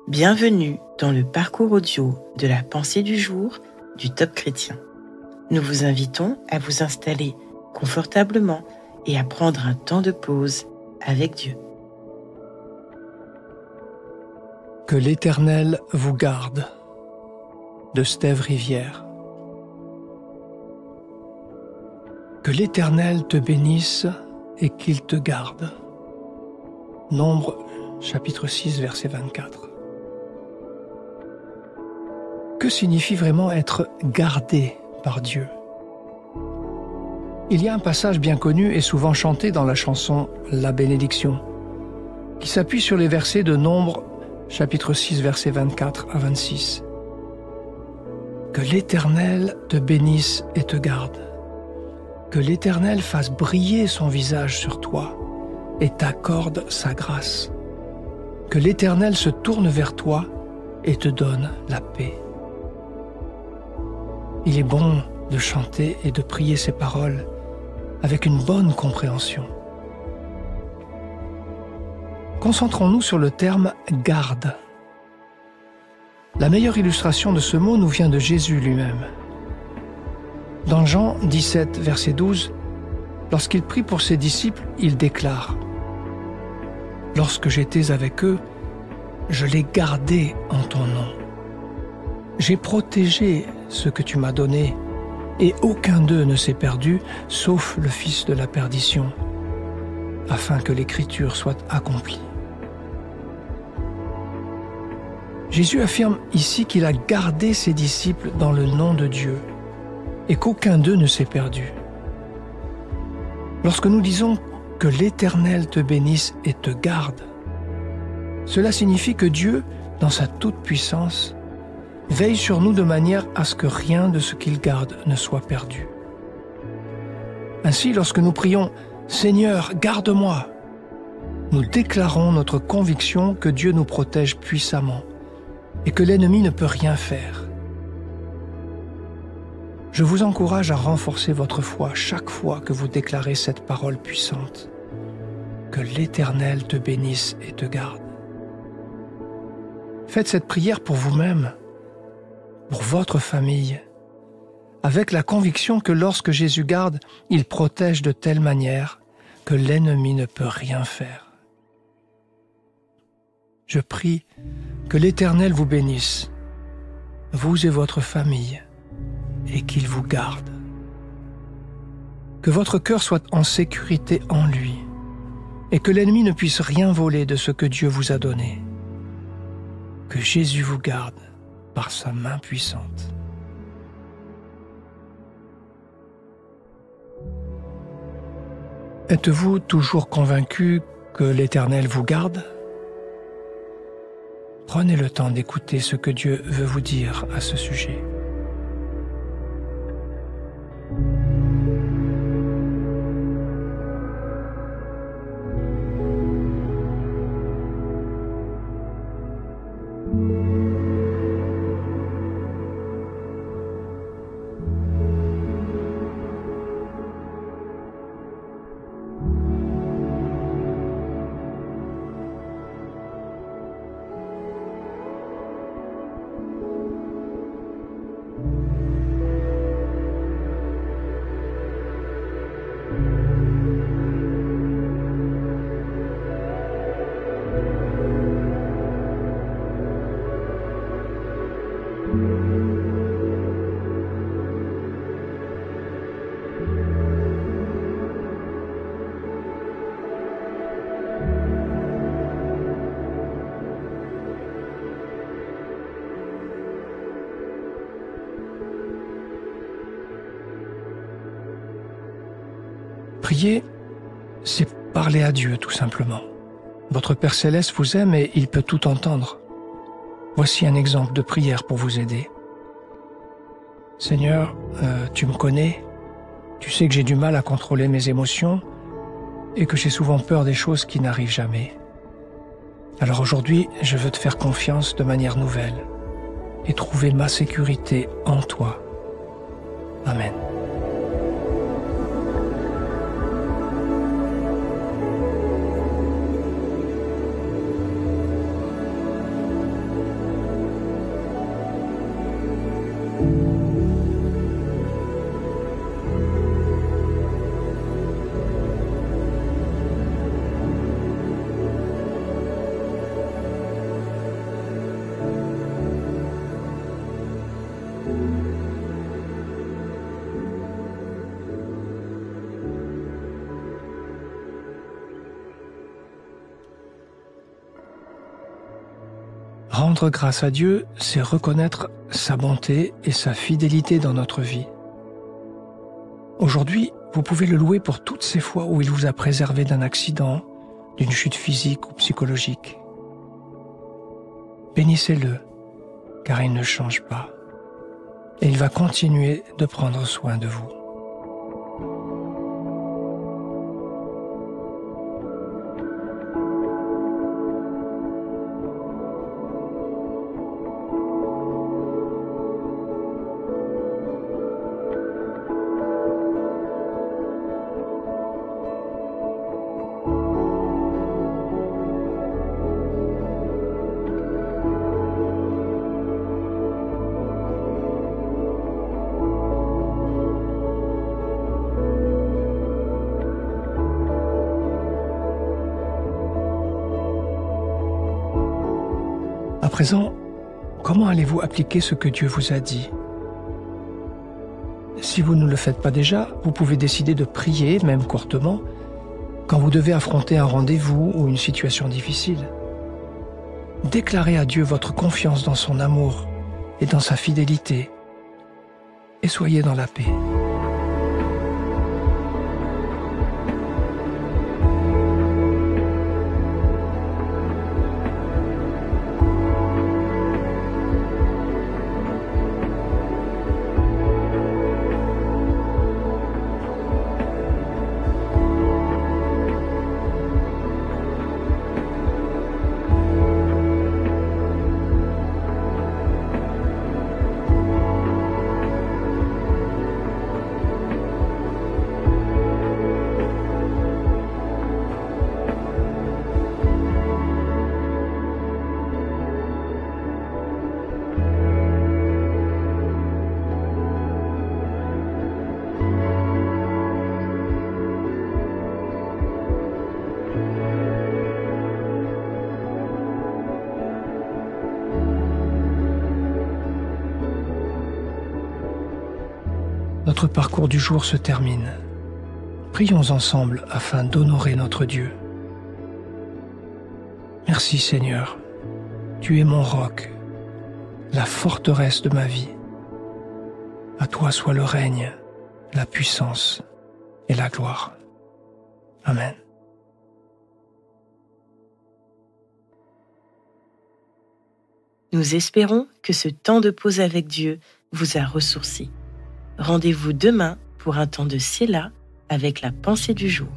Bienvenue dans le parcours audio de la pensée du jour du Top Chrétien. Nous vous invitons à vous installer confortablement et à prendre un temps de pause avec Dieu. Que l'Éternel vous garde. De Steve Rivière. Que l'Éternel te bénisse et qu'il te garde. Nombre, chapitre 6, verset 24. Que signifie vraiment être gardé par Dieu? Il y a un passage bien connu et souvent chanté dans la chanson « La bénédiction » qui s'appuie sur les versets de Nombre, chapitre 6, versets 24 à 26. Que l'Éternel te bénisse et te garde. Que l'Éternel fasse briller son visage sur toi et t'accorde sa grâce. Que l'Éternel se tourne vers toi et te donne la paix. Il est bon de chanter et de prier ces paroles avec une bonne compréhension. Concentrons-nous sur le terme « garde ». La meilleure illustration de ce mot nous vient de Jésus lui-même. Dans Jean 17, verset 12, lorsqu'il prie pour ses disciples, il déclare « Lorsque j'étais avec eux, je les gardais en ton nom. J'ai protégé ce que tu m'as donné, et aucun d'eux ne s'est perdu, sauf le fils de la perdition, afin que l'Écriture soit accomplie. » Jésus affirme ici qu'il a gardé ses disciples dans le nom de Dieu, et qu'aucun d'eux ne s'est perdu. Lorsque nous disons que l'Éternel te bénisse et te garde, cela signifie que Dieu, dans sa toute-puissance, veille sur nous de manière à ce que rien de ce qu'il garde ne soit perdu. Ainsi, lorsque nous prions « Seigneur, garde-moi », nous déclarons notre conviction que Dieu nous protège puissamment et que l'ennemi ne peut rien faire. Je vous encourage à renforcer votre foi chaque fois que vous déclarez cette parole puissante. Que l'Éternel te bénisse et te garde. Faites cette prière pour vous-même, pour votre famille, avec la conviction que lorsque Jésus garde, il protège de telle manière que l'ennemi ne peut rien faire. Je prie que l'Éternel vous bénisse, vous et votre famille, et qu'il vous garde. Que votre cœur soit en sécurité en lui, et que l'ennemi ne puisse rien voler de ce que Dieu vous a donné. Que Jésus vous garde par sa main puissante. Êtes-vous toujours convaincu que l'Éternel vous garde? Prenez le temps d'écouter ce que Dieu veut vous dire à ce sujet. Prier, c'est parler à Dieu tout simplement. Votre Père Céleste vous aime et il peut tout entendre. Voici un exemple de prière pour vous aider. Seigneur, tu me connais, tu sais que j'ai du mal à contrôler mes émotions et que j'ai souvent peur des choses qui n'arrivent jamais. Alors aujourd'hui, je veux te faire confiance de manière nouvelle et trouver ma sécurité en toi. Amen. Rendre grâce à Dieu, c'est reconnaître sa bonté et sa fidélité dans notre vie. Aujourd'hui, vous pouvez le louer pour toutes ces fois où il vous a préservé d'un accident, d'une chute physique ou psychologique. Bénissez-le, car il ne change pas. Et il va continuer de prendre soin de vous. À présent, comment allez-vous appliquer ce que Dieu vous a dit? Si vous ne le faites pas déjà, vous pouvez décider de prier, même courtement, quand vous devez affronter un rendez-vous ou une situation difficile. Déclarez à Dieu votre confiance dans son amour et dans sa fidélité, et soyez dans la paix. Notre parcours du jour se termine. Prions ensemble afin d'honorer notre Dieu. Merci Seigneur, tu es mon roc, la forteresse de ma vie. À toi soit le règne, la puissance et la gloire. Amen. Nous espérons que ce temps de pause avec Dieu vous a ressourci. Rendez-vous demain pour un temps de Séla avec la pensée du jour.